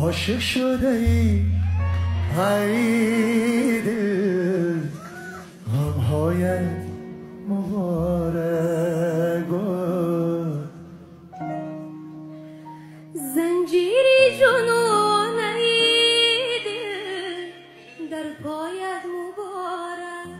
عاشق شده ای ای دل غمهایت مبارک زنجیری جنون ای دل در پایت مبارک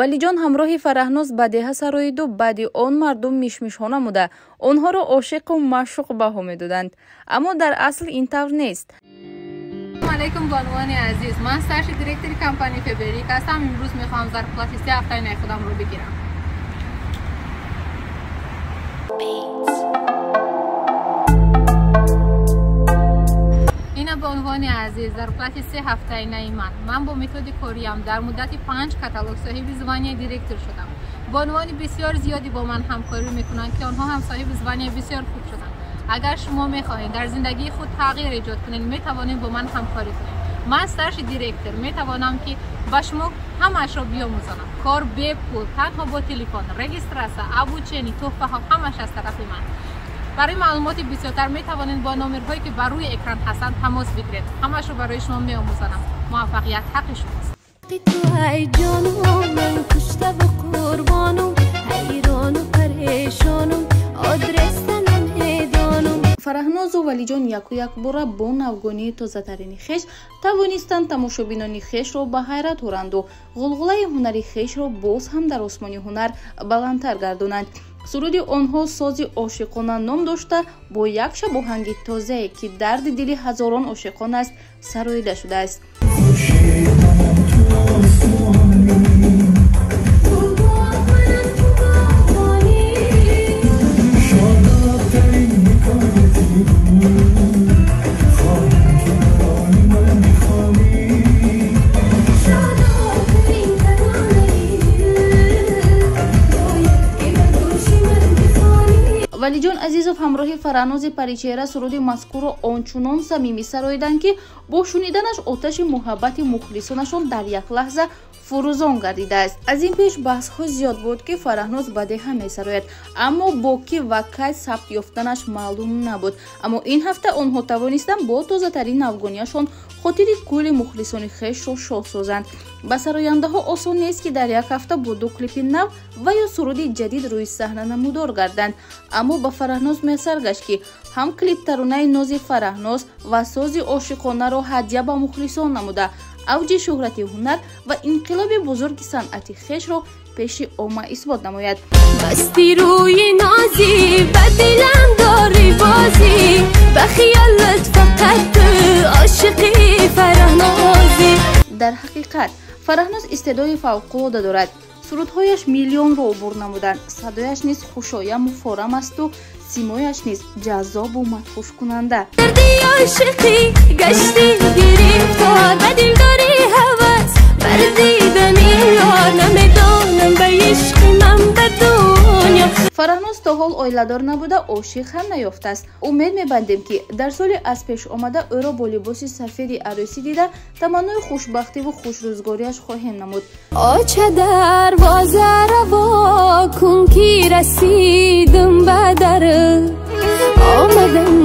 валиҷон ҳамроҳи фараҳноз ба деҳа сароиду баъди он мардум мишмишҳо намуда онҳоро ошиқу маъшуқ баҳо медоданд, аммо дар асл ин тавр нест. Assalomu alaykum banuvani aziz, man starshi direktori kompaniya Feberik hastam. Imroz mekhoham zarflati 3 haftаи xudam ro begiram. ина банувани азиз, зарплати 3 ҳафтаи наи ман бо методи кориям дар муддати 5 каталог соҳиби званияи директор шудам. банувани бисёр зиёди бо ман ҳамкорӣ мекунанд ки онҳо ҳам соҳиби званияи бисёр хуб шуданд. агар шумо мехоҳед дар зиндагии худ тағйир эҷод кунед, метавонед бо ман ҳамкорӣ кунед. ман старши директор метавонам ки ба шумо ҳамаашро биомӯзонам. кор бепул, танҳо бо телефон, регистрация, обучение, туҳфаҳо ҳамаш аз тарафи ман. барои маълумоти бисёртар метавонед бо номерҳое ки бар рӯи экран ҳастанд тамос бигиред. ҳамашро барои шумо меомӯзонам. муваффақият ҳаққи шумост. фараҳнозу валиҷон яку як бора бо навгонии тозатарини хеш тавонистанд тамошобинони хешро ба ҳайрат оранду ғулғулаи ҳунари хешро боз ҳам дар осмони ҳунар баландтар гардонанд. суруди онҳо сози ошиқона ном дошта бо як шабоҳанги тозае ки дарди дили ҳазорон ошиқон аст сароида шудааст. валиҷон азизов ҳамроҳи фараҳнози паричера суруди мазкурро ончунон самимӣ сароиданд ки бо шуниданаш оташи муҳаббати мухлисонашон дар як лаҳза фурӯзон гардидааст. аз ин пеш баҳсҳо зиёд буд ки фараҳноз ба деҳа месарояд, аммо бо кӣ ва кай сабт ёфтанаш маълум набуд. аммо ин ҳафта онҳо тавонистанд бо тозатарин навгонияшон хотири кӯли мухлисони хешро шод созанд. ба сарояндаҳо осон нест ки дар як ҳафта бо 2 клипи нав ва ё суруди ҷадид рӯи саҳна намудор гарданд, аммо ба фараҳноз муяссар гашт ки ҳам клиптаронаи нози фараҳноз ва сози ошиқонаро ҳадя ба мухлисон намуда авҷи шӯҳрати ҳунар ва инқилоби бузурги санъати хешро пеши омма исбот намояд. басти рӯи нозӣ ба дилам дори бозӣ ба хиёлат фақат ту ошиқи фараҳнозӣ. дар ҳақиқат фараҳноз истеъдоди фавқулода дорад. сурудҳояш миллионро убур намуданд, садояш низ хушояму форам асту симояш низ ҷаззобу мадҳушкунанда. дарди ошиқӣ гашти гирифтор ба дилдори ҳавас бар дидани ёр намедонам ба ишқи ман ба дунё. фараҳноз то ҳол оиладор набуда ошиқ ҳам наёфтааст. умед мебандем ки дар соли аз пеш омада ӯро бо либоси сафеди арӯсӣ дида таманнои хушбахтиву хушрӯзгориаш хоҳем намуд. оча дарвоза раво кун ки расидам ба дарат омадам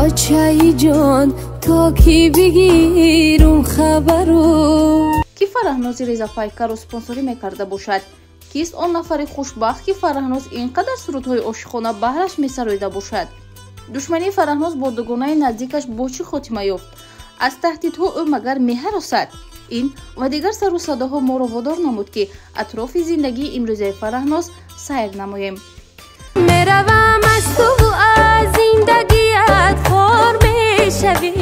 очаи ҷон то ки бигирум хабару. ки фараҳнози резапайкаро спонсорӣ мекарда бошад? кист он нафари хушбахт ки фараҳноз ин қадар сурудҳои ошиқона баҳраш месароида бошад? душмании фараҳноз бо дугонаи наздикаш бо чӣ хотима ёфт? аз таҳдидҳо ӯ магар меҳаросад? ин ва дигар сару садоҳо моро водор намуд ки атрофи зиндагии имрӯзаи фараҳноз сайр намоем. меравам аз ту аз зиндагият хор мешавӣ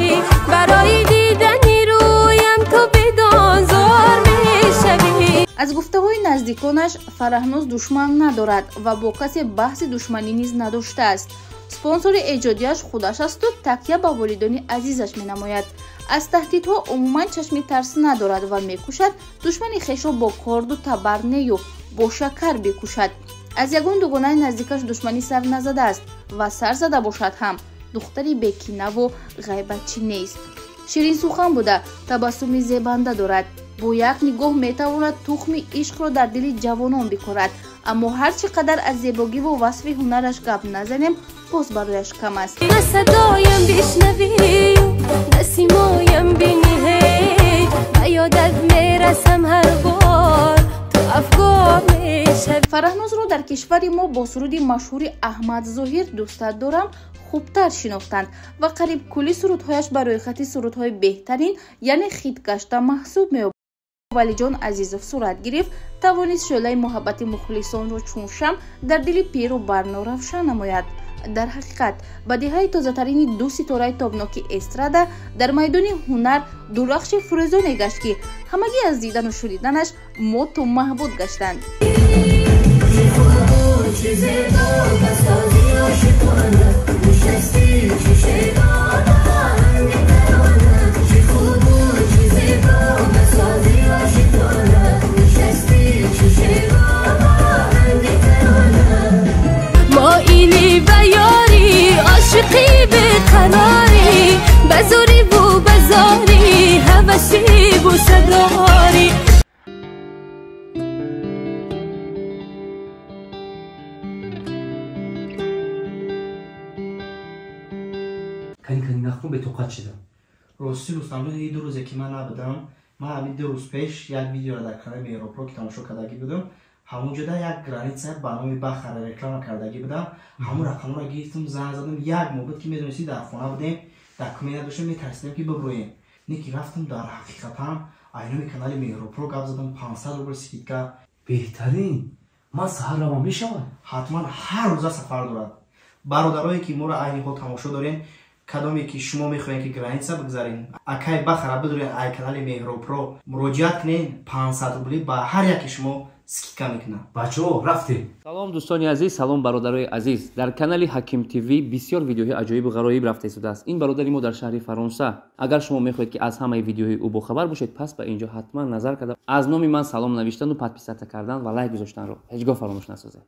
барои дидани рӯям ту бедозор мешавӣ. аз гуфтаҳои наздиконаш фараҳноз душман надорад ва бо касе баҳси душманӣ низ надоштааст. спонсори эҷодияш худаш асту такя ба волидони азизаш менамояд. аз таҳдидҳо умуман чашми тарс надорад ва мекӯшад душмани хешро бо корду табарнею бо шакар бикушад. аз ягон дугонаи наздикаш душманӣ сар назадааст ва сар зада бошад ҳам духтари бекинаву ғайбатчӣ нест. ширинсухан буда табассуми зебанда дорад. бо як нигоҳ метавонад тухми ишқро дар дили ҷавонон бикорад, аммо ҳар чӣ қадар аз зебогиву васфи ҳунараш гап назанем боз барояш кам аст. نه صدایم بشنوی نه سیمایم بینی هی و یادت میرسم هر بار تو افکار میشوی. фараҳнозро дар кишвари мо бо суруди машҳури аҳмад зоҳир дӯста дорам хубтар шинохтанд ва қариб кулли сурудҳояш ба рӯйхати сурудҳои беҳтарин яъне хитгашта маҳсуб меёбад. валиҷон азизов сурат гирифт тавонист шӯълаи муҳаббати мухлисонро чун шам дар дили пиру барно равшан намояд. дар ҳақиқат бадиҳаи тозатарини ду ситораи тобноки эстрада дар майдони ҳунар дурахши фурӯзоне гашт ки ҳамагӣ аз дидану шуниданаш моту маҳбуд гаштанд. مایلی و یاری عاشقی به قراری بزاری و بزاری هوسی و صداری. کانی نخون به توقت شدم. راستی دوستان این دو روزی که من نبودم من همین 2 روز پیش یک ویدیو را در کانال مهرپرو که تماشا کردگی بودم همونجا یک گرانیتسه به نام بخر رکلام کردگی بودم همون رقم را گرفتم زنگ زدم یک موقع که میدونستی در خانه بودیم در کمینه داشتم میترسیدم که ببرویم نیکی رفتم در حقیقت هم اینو کانال مهرپرو گپ زدم 500 روبل سکیتکا بهترین من سحر روان میشوم حتما هر روز سفر دارد برادرایی که ما را عین خود تماشا دارین کدامی که شما میخواین که گرانیتسه بگذارین اکای بخره بدورین ای کانال مهرپرو مراجعت کنین 500 روبلی با هر یکی شما скидка мекунам. бачаҳо рафтем. салом дӯстони азиз, салом бародарои азиз. дар канали Ҳаким ТВ бисёр видеоҳои аҷоибу ғароиб рафта истодааст. ин бародари мо дар шаҳри Фаронса. агар шумо мехоҳед ки аз ҳамаи видеоҳои ӯ бохабар бошед, пас ба инҷо ҳатман назар карда аз номи ман салом навиштану подписата кардан ва лайк гузоштанро ҳеҷ гоҳ фаромӯш насозед.